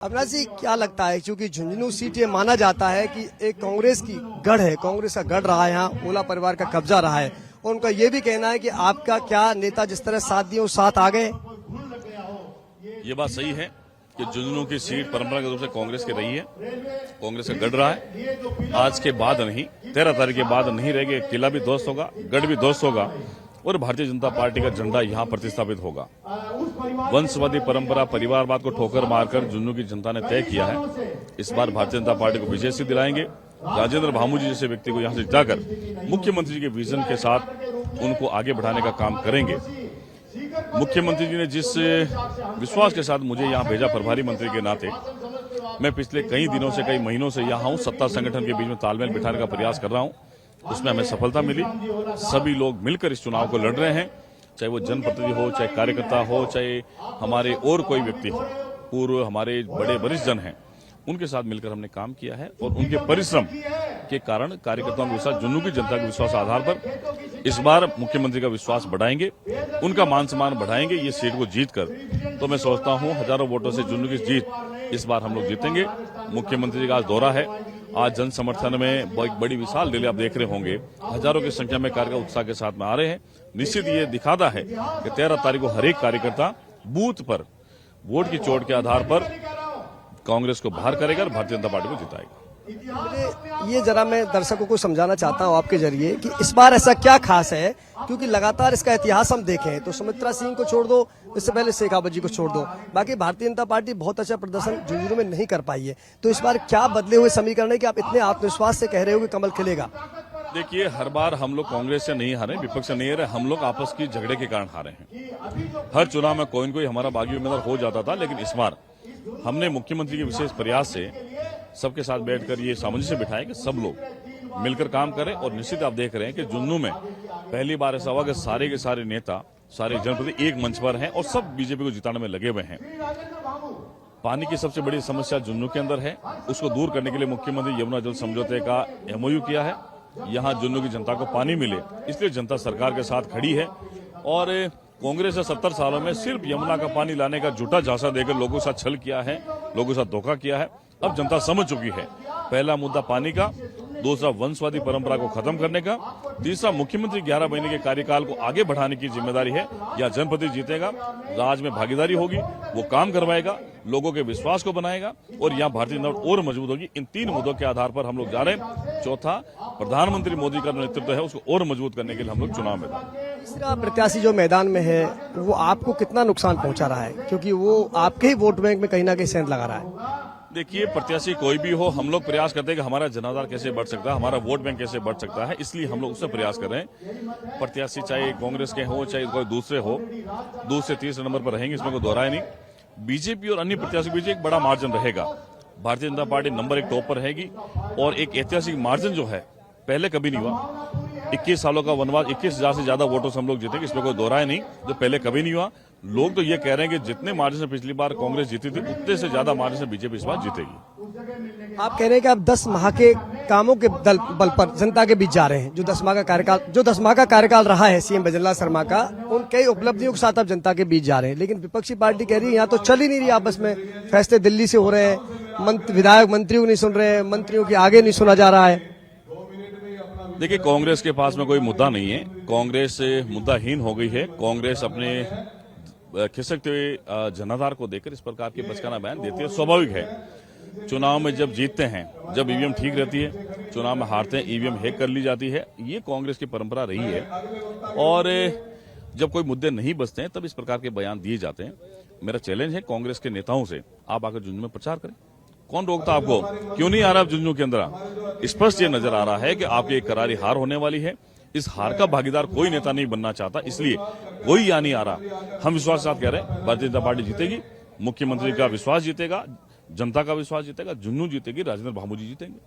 अविनाश जी, क्या लगता है, क्योंकि झुंझुनू सीट ये माना जाता है कि एक कांग्रेस की गढ़ है, कांग्रेस का गढ़ रहा है, यहाँ ओला परिवार का कब्जा रहा है, और उनका ये भी कहना है कि आपका क्या नेता जिस तरह साथ दिए उस साथ आ गए। ये बात सही है कि झुंझुनू की सीट परंपरागत रूप से कांग्रेस की रही है, कांग्रेस का गढ़ रहा है। आज के बाद नहीं, 13 तारीख के बाद नहीं रहेगा। किला भी ध्वस्त होगा, गढ़ भी ध्वस्त होगा और भारतीय जनता पार्टी का झंडा यहाँ प्रतिस्थापित होगा। वंशवादी परंपरा, परिवारवाद को ठोकर मारकर झुंझुनू की जनता ने तय किया है इस बार भारतीय जनता पार्टी को विजय से दिलाएंगे। राजेंद्र भामू जी जैसे व्यक्ति को यहाँ से जाकर मुख्यमंत्री जी के विजन के साथ उनको आगे बढ़ाने का काम करेंगे। मुख्यमंत्री जी ने जिस विश्वास के साथ मुझे यहाँ भेजा प्रभारी मंत्री के नाते, मैं पिछले कई दिनों से, कई महीनों से यहाँ हूँ। सत्ता संगठन के बीच में तालमेल बिठाने का प्रयास कर रहा हूँ, उसमें हमें सफलता मिली। सभी लोग मिलकर इस चुनाव को लड़ रहे हैं, चाहे वो जनप्रतिनिधि हो, चाहे कार्यकर्ता हो, चाहे हमारे और कोई व्यक्ति हो, पूर्व हमारे बड़े वरिष्ठ जन हैं, उनके साथ मिलकर हमने काम किया है और उनके परिश्रम के कारण कार्यकर्ताओं का विश्वास, झुंझुनू की जनता के विश्वास आधार पर इस बार मुख्यमंत्री का विश्वास बढ़ाएंगे, उनका मान सम्मान बढ़ाएंगे। ये सीट को जीतकर तो मैं सोचता हूं हजारों वोटों से झुंझुनू की जीत इस बार हम लोग जीतेंगे। मुख्यमंत्री का आज दौरा है, आज जन समर्थन में बहुत बड़ी विशाल रैली आप देख रहे होंगे, हजारों की संख्या में कार्यकर्ता उत्साह के साथ में आ रहे हैं। निश्चित ये दिखाता है कि 13 तारीख को हर एक कार्यकर्ता बूथ पर वोट की चोट के आधार पर कांग्रेस को बाहर करेगा और भारतीय जनता पार्टी को जिताएगा। ये जरा मैं दर्शकों को समझाना चाहता हूँ आपके जरिए कि इस बार ऐसा क्या खास है, क्योंकि लगातार इसका इतिहास हम देखें तो सुमित्रा सिंह को छोड़ दो, इससे पहले शेख आबद जी को छोड़ दो, बाकी भारतीय जनता पार्टी बहुत अच्छा प्रदर्शन झुंझुनू में नहीं कर पाई है। तो इस बार क्या बदले हुए समीकरण है कि आप इतने आत्मविश्वास से कह रहे हो कि कमल खिलेगा? देखिए, हर बार हम लोग कांग्रेस से नहीं हारे, विपक्ष से नहीं हारे, हम लोग आपस की झगड़े के कारण हारे हैं। हर चुनाव में कोई न कोई हमारा बागी उम्मीदवार हो जाता था, लेकिन इस बार हमने मुख्यमंत्री के विशेष प्रयास से सबके साथ बैठकर ये सामंजस्य बिठाया कि सब लोग मिलकर काम करें। और निश्चित आप देख रहे हैं कि झुंझुनू में पहली बार ऐसा हुआ कि सारे के सारे नेता, सारे जनप्रतिनिधि एक मंच पर हैं और सब बीजेपी को जिताने में लगे हुए हैं। पानी की सबसे बड़ी समस्या झुंझुनू के अंदर है, उसको दूर करने के लिए मुख्यमंत्री यमुना जल समझौते का MOU किया है। यहाँ झुंझुनू की जनता को पानी मिले, इसलिए जनता सरकार के साथ खड़ी है। और कांग्रेस ने 70 सालों में सिर्फ यमुना का पानी लाने का झूठा झांसा देकर लोगों के साथ छल किया है, लोगों के साथ धोखा किया है। अब जनता समझ चुकी है, पहला मुद्दा पानी का, दूसरा वंशवादी परंपरा को खत्म करने का, तीसरा मुख्यमंत्री 11 महीने के कार्यकाल को आगे बढ़ाने की जिम्मेदारी है। या जनप्रतिनिधि जीतेगा, राज में भागीदारी होगी, वो काम करवाएगा, लोगों के विश्वास को बनाएगा और यहाँ भारतीय जनता और मजबूत होगी। इन 3 मुद्दों के आधार पर हम लोग जा रहे हैं। चौथा, प्रधानमंत्री मोदी का नेतृत्व है, उसको और मजबूत करने के लिए हम लोग चुनाव में। तीसरा प्रत्याशी जो मैदान में है वो आपको कितना नुकसान पहुंचा रहा है, क्योंकि वो आपके ही वोट बैंक में कहीं ना कहीं सेंध लगा रहा है? देखिए, प्रत्याशी कोई भी हो, हम लोग प्रयास करते हैं कि हमारा जनाधार कैसे बढ़ सकता है, हमारा वोट बैंक कैसे बढ़ सकता है, इसलिए हम लोग उससे प्रयास कर रहे हैं। प्रत्याशी चाहे कांग्रेस के हो, चाहे कोई दूसरे हो, दूसरे तीसरे नंबर पर रहेंगे, इसमें कोई दोहराए नहीं। बीजेपी और अन्य प्रत्याशी के बीच एक बड़ा मार्जिन रहेगा। Bharatiya Janata party number 1 top पर रहेगी और एक ऐतिहासिक मार्जिन जो है पहले कभी नहीं हुआ। 21 सालों का वनवास, 21,000 से ज्यादा वोटों से हम लोग जीतेंगे, इसमें कोई दोहराए नहीं, जो पहले कभी नहीं हुआ। लोग तो ये कह रहे हैं कि जितने मार्जिन से पिछली बार कांग्रेस जीती थी, उतने से ज्यादा मार्जिन से बीजेपी इस बार जीतेगी। आप कह रहे हैं कि आप 10 माह के कामों के बल पर जनता के बीच जा रहे हैं। जो 10 माह का कार्यकाल रहा है सीएम भजनलाल शर्मा का, उन कई उपलब्धियों के साथ आप जनता के बीच जा रहे हैं, लेकिन विपक्षी पार्टी कह रही है यहाँ तो चल ही नहीं रही आपस में, फैसले दिल्ली से हो रहे हैं, विधायक मंत्रियों नहीं सुन रहे हैं, मंत्रियों के आगे नहीं सुना जा रहा है। देखिए, कांग्रेस के पास में कोई मुद्दा नहीं है, कांग्रेस मुद्दाहीन हो गई है। कांग्रेस अपने खिसकते हुए जनाधार को देखकर इस प्रकार के बचकाना बयान देती है। स्वाभाविक है, चुनाव में जब जीतते हैं, जब ईवीएम ठीक रहती है, चुनाव में हारते हैं, ईवीएम हैक कर ली जाती है। ये कांग्रेस की परंपरा रही है और जब कोई मुद्दे नहीं बचते हैं तब इस प्रकार के बयान दिए जाते हैं। मेरा चैलेंज है कांग्रेस के नेताओं से, आप आकर झुंझुनू में प्रचार करें। कौन रोकता आपको? क्यों नहीं आ रहा झुंझुनू के अंदर? स्पष्ट ये नजर आ रहा है कि आपकी एक करारी हार होने वाली है। इस हार का भागीदार कोई नेता नहीं बनना चाहता, इसलिए कोई यहाँ नहीं आ रहा। हम विश्वास के साथ कह रहे हैं भारतीय जनता पार्टी जीतेगी, मुख्यमंत्री का विश्वास जीतेगा, जनता का विश्वास जीतेगा, झुंझुनू जीतेगी, राजेंद्र भामू जी जीतेंगे।